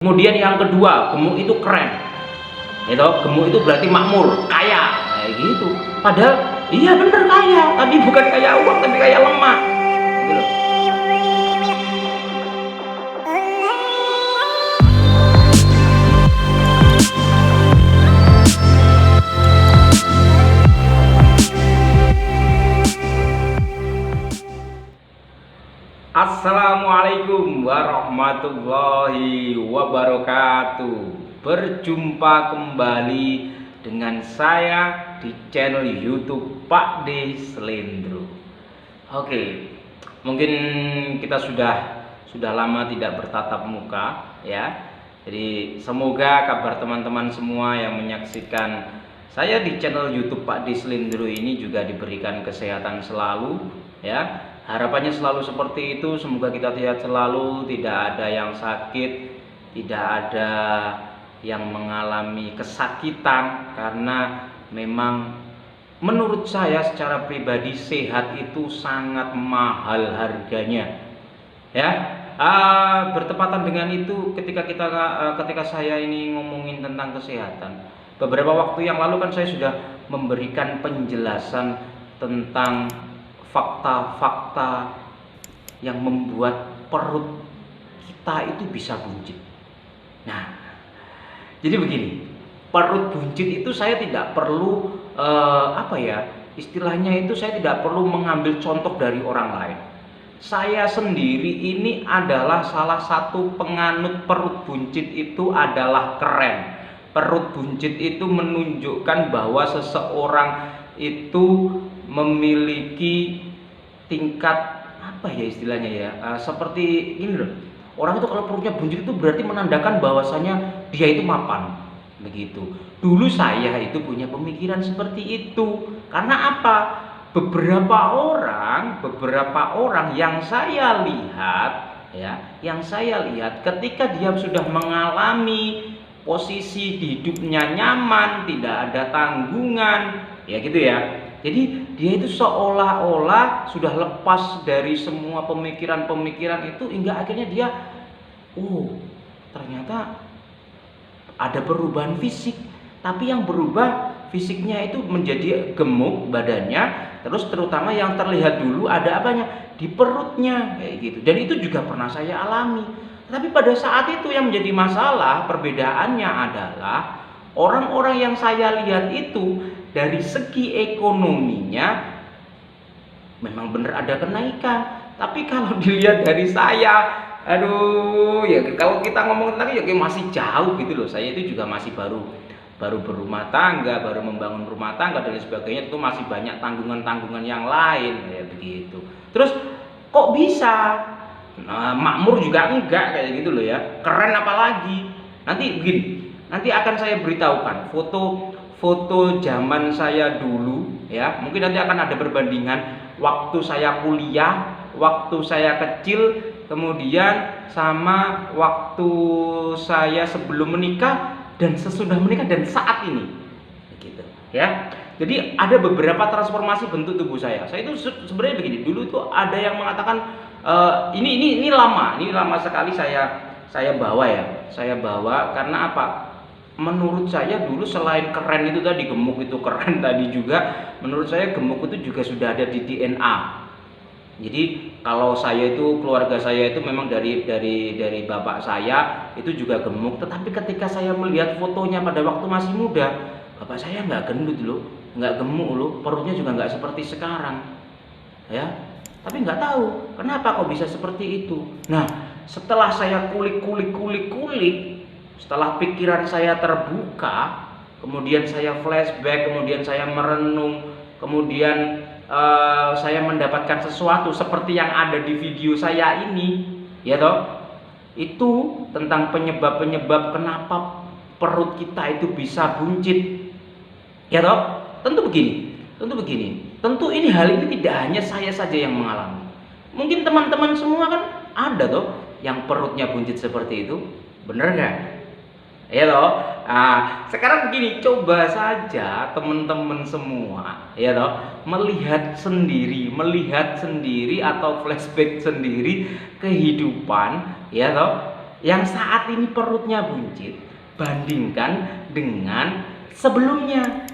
Kemudian yang kedua, gemuk itu keren. Itu gemuk itu berarti makmur, kaya, kayak gitu. Padahal iya bener kaya, tapi bukan kaya uang, tapi kaya lemak. Gitu loh. Assalamualaikum warahmatullahi wabarakatuh. Berjumpa kembali dengan saya di channel YouTube Pak D Slendro. Oke, mungkin kita sudah lama tidak bertatap muka ya. Jadi semoga kabar teman-teman semua yang menyaksikan saya di channel YouTube Pak D Slendro ini juga diberikan kesehatan selalu ya. Harapannya selalu seperti itu, semoga kita sehat selalu, tidak ada yang sakit, tidak ada yang mengalami kesakitan, karena memang menurut saya secara pribadi sehat itu sangat mahal harganya. Ya, bertepatan dengan itu ketika saya ini ngomongin tentang kesehatan, beberapa waktu yang lalu kan saya sudah memberikan penjelasan tentang fakta-fakta yang membuat perut kita itu bisa buncit. Nah, jadi begini, perut buncit itu saya tidak perlu istilahnya itu saya tidak perlu mengambil contoh dari orang lain. Saya sendiri ini adalah salah satu penganut perut buncit itu adalah keren. Perut buncit itu menunjukkan bahwa seseorang itu memiliki tingkat istilahnya ya, seperti ini loh. Orang itu kalau perutnya buncit itu berarti menandakan bahwasanya dia itu mapan, begitu. Dulu saya itu punya pemikiran seperti itu. Karena apa? Beberapa orang yang saya lihat ketika dia sudah mengalami posisi hidupnya nyaman, tidak ada tanggungan, ya gitu ya. Jadi dia itu seolah-olah sudah lepas dari semua pemikiran-pemikiran itu, hingga akhirnya dia ternyata ada perubahan fisik. Tapi yang berubah fisiknya itu menjadi gemuk badannya, terus terutama yang terlihat dulu ada apanya? Di perutnya, kayak gitu. Dan itu juga pernah saya alami. Tapi pada saat itu yang menjadi masalah, perbedaannya adalah orang-orang yang saya lihat itu dari segi ekonominya memang benar ada kenaikan. Tapi kalau dilihat dari saya, kalau kita ngomong tentang ya masih jauh gitu loh. Saya itu juga masih baru berumah tangga, baru membangun rumah tangga dan sebagainya, itu masih banyak tanggungan-tanggungan yang lain kayak begitu. Terus kok bisa? Nah, makmur juga enggak kayak gitu loh ya. Keren apalagi? Nanti begini. Nanti akan saya beritahukan foto zaman saya dulu ya. Mungkin nanti akan ada perbandingan waktu saya kuliah, waktu saya kecil, kemudian sama waktu saya sebelum menikah dan sesudah menikah dan saat ini. Gitu ya. Jadi ada beberapa transformasi bentuk tubuh saya. Saya itu sebenarnya begini, dulu itu ada yang mengatakan ini lama sekali saya bawa ya. Saya bawa karena apa? Menurut saya dulu selain keren itu tadi, gemuk itu keren tadi juga, menurut saya gemuk itu juga sudah ada di DNA. Jadi kalau saya itu, keluarga saya itu memang dari bapak saya itu juga gemuk, tetapi ketika saya melihat fotonya pada waktu masih muda, bapak saya nggak gendut loh, nggak gemuk loh, perutnya juga nggak seperti sekarang, ya. Tapi nggak tahu kenapa kok bisa seperti itu. Nah, setelah saya kulik, setelah pikiran saya terbuka, kemudian saya flashback, kemudian saya merenung, kemudian saya mendapatkan sesuatu seperti yang ada di video saya ini, ya toh. Itu tentang penyebab kenapa perut kita itu bisa buncit, ya toh. Tentu begini. Tentu hal ini tidak hanya saya saja yang mengalami. Mungkin teman-teman semua kan ada toh yang perutnya buncit seperti itu, bener nggak? Ya toh. Nah, sekarang begini, coba saja teman-teman semua, ya toh, melihat sendiri atau flashback sendiri kehidupan, ya toh, yang saat ini perutnya buncit, bandingkan dengan sebelumnya.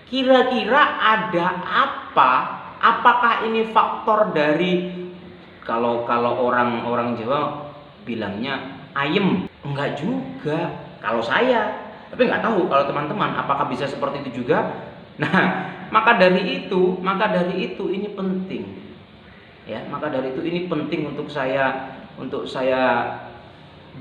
Kira-kira ada apa? Apakah ini faktor dari, kalau orang Jawa bilangnya ayem? Enggak juga kalau saya. Tapi nggak tahu kalau teman-teman apakah bisa seperti itu juga. Nah, maka dari itu ini penting. Ya, maka dari itu ini penting untuk saya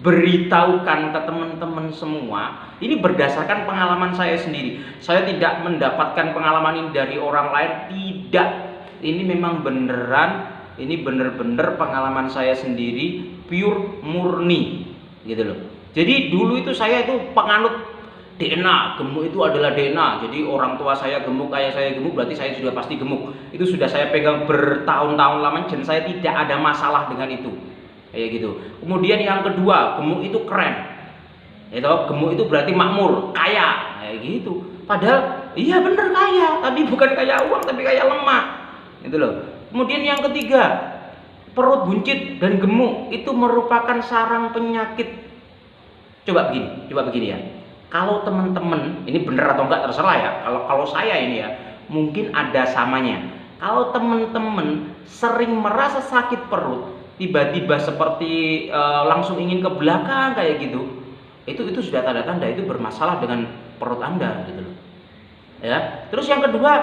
beritahukan ke teman-teman semua. Ini berdasarkan pengalaman saya sendiri. Saya tidak mendapatkan pengalaman ini dari orang lain, tidak. Ini memang beneran, ini bener-bener pengalaman saya sendiri, pure murni gitu loh. Jadi dulu itu saya itu penganut DNA, gemuk itu adalah DNA. Jadi orang tua saya gemuk, ayah saya gemuk, berarti saya sudah pasti gemuk. Itu sudah saya pegang bertahun-tahun lamanya dan saya tidak ada masalah dengan itu. Kayak gitu. Kemudian yang kedua, gemuk itu keren. Itu gemuk itu berarti makmur, kaya, kayak gitu. Padahal iya bener kaya, tapi bukan kaya uang, tapi kaya lemak. Itu loh. Kemudian yang ketiga, perut buncit dan gemuk itu merupakan sarang penyakit. Coba begini ya. Kalau teman-teman, ini bener atau enggak terserah ya. Kalau saya ini ya, mungkin ada samanya. Kalau teman-teman sering merasa sakit perut, tiba-tiba seperti langsung ingin ke belakang kayak gitu, itu sudah tanda-tanda itu bermasalah dengan perut Anda gitu loh. Ya. Terus yang kedua,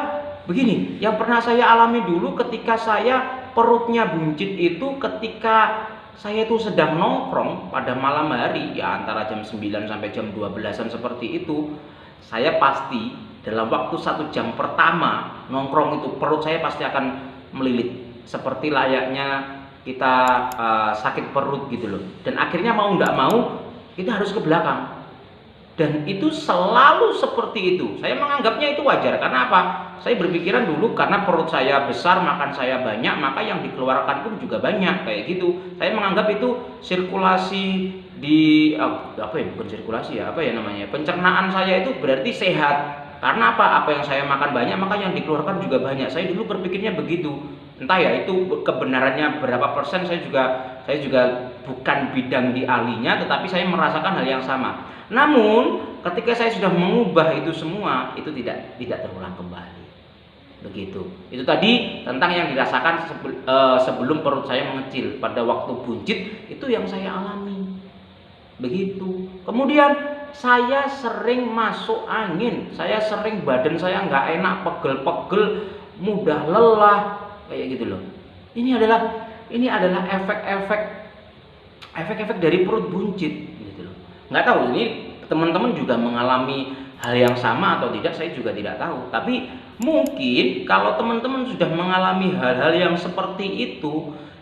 begini, yang pernah saya alami dulu ketika saya perutnya buncit itu ketika saya itu sedang nongkrong pada malam hari, ya antara jam 9 sampai jam 12-an seperti itu. Saya pasti dalam waktu 1 jam pertama nongkrong itu perut saya pasti akan melilit seperti layaknya kita sakit perut gitu loh. Dan akhirnya mau nggak mau kita harus ke belakang. Dan itu selalu seperti itu. Saya menganggapnya itu wajar. Karena apa? Saya berpikiran dulu karena perut saya besar, makan saya banyak, maka yang dikeluarkan pun juga banyak kayak gitu. Saya menganggap itu sirkulasi di bukan sirkulasi ya, pencernaan saya itu berarti sehat. Karena apa? Apa yang saya makan banyak, maka yang dikeluarkan juga banyak. Saya dulu berpikirnya begitu. Entah ya itu kebenarannya berapa persen, saya juga bukan bidang di ahlinya, tetapi saya merasakan hal yang sama. Namun ketika saya sudah mengubah itu semua, itu tidak terulang kembali. Begitu. Itu tadi tentang yang dirasakan sebelum perut saya mengecil pada waktu buncit, itu yang saya alami. Begitu. Kemudian saya sering masuk angin, saya sering badan saya nggak enak, pegel-pegel, mudah lelah, kayak gitu loh. Ini adalah efek-efek dari perut buncit gitu loh. Nggak tahu ini teman-teman juga mengalami hal yang sama atau tidak, saya juga tidak tahu. Tapi mungkin kalau teman-teman sudah mengalami hal-hal yang seperti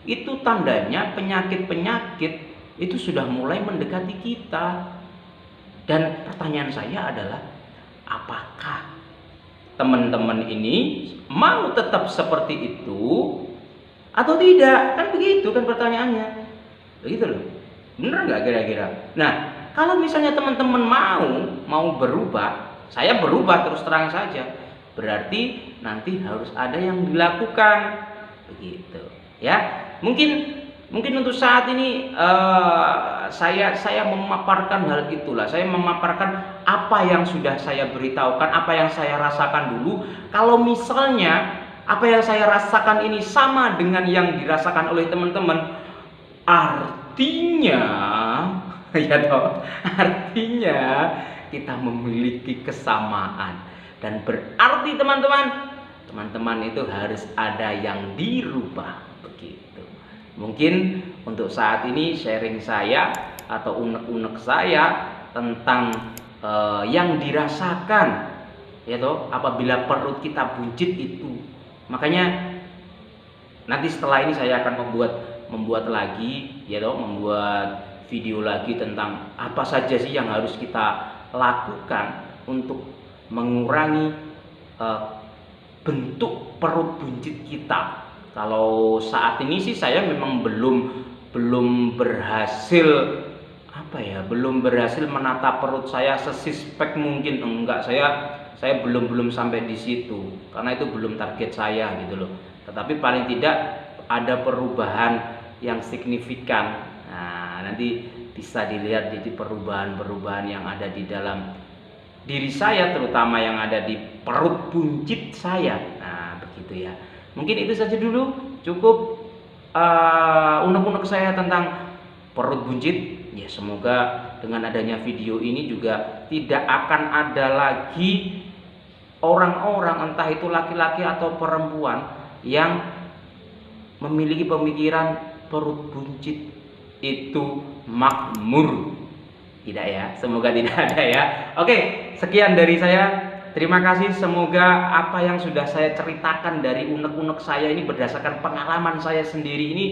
itu tandanya penyakit-penyakit itu sudah mulai mendekati kita. Dan pertanyaan saya adalah, apakah teman-teman ini mau tetap seperti itu atau tidak? Kan begitu kan pertanyaannya. Begitu loh. Bener nggak kira-kira? Nah, kalau misalnya teman-teman mau berubah, saya berubah terus terang saja. Berarti nanti harus ada yang dilakukan. Begitu. Ya. Mungkin untuk saat ini saya memaparkan hal itulah. Saya memaparkan apa yang sudah saya beritahukan, apa yang saya rasakan dulu. Kalau misalnya apa yang saya rasakan ini sama dengan yang dirasakan oleh teman-teman, artinya ya toh, artinya kita memiliki kesamaan. Dan berarti teman-teman itu harus ada yang dirubah. Begitu. Mungkin untuk saat ini sharing saya atau unek-unek saya tentang yang dirasakan ya toh apabila perut kita buncit itu. Makanya nanti setelah ini saya akan membuat lagi ya toh, membuat video lagi tentang apa saja sih yang harus kita lakukan untuk mengurangi bentuk perut buncit kita. Kalau saat ini sih saya memang belum berhasil menata perut saya sesispek mungkin. Enggak, saya belum sampai di situ karena itu belum target saya gitu loh. Tetapi paling tidak ada perubahan yang signifikan. Nah, nanti bisa dilihat di perubahan-perubahan yang ada di dalam diri saya, terutama yang ada di perut buncit saya. Nah, begitu ya. Mungkin itu saja dulu, cukup unek-unek saya tentang perut buncit. Ya, semoga dengan adanya video ini juga tidak akan ada lagi orang-orang, entah itu laki-laki atau perempuan, yang memiliki pemikiran perut buncit itu makmur. Tidak ya, semoga tidak ada ya. Oke, sekian dari saya. Terima kasih, semoga apa yang sudah saya ceritakan dari unek-unek saya ini berdasarkan pengalaman saya sendiri ini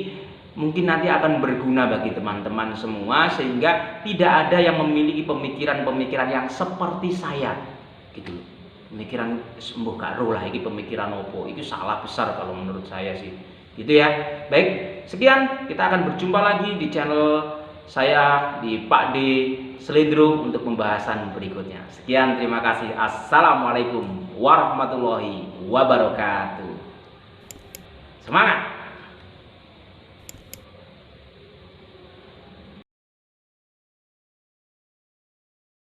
mungkin nanti akan berguna bagi teman-teman semua, sehingga tidak ada yang memiliki pemikiran-pemikiran yang seperti saya gitu. Pemikiran sembuh karo lah, ini pemikiran opo, itu salah besar kalau menurut saya sih gitu ya. Baik, sekian, kita akan berjumpa lagi di channel saya di Pak D Slendro untuk pembahasan berikutnya. Sekian, terima kasih. Assalamualaikum warahmatullahi wabarakatuh. Semangat.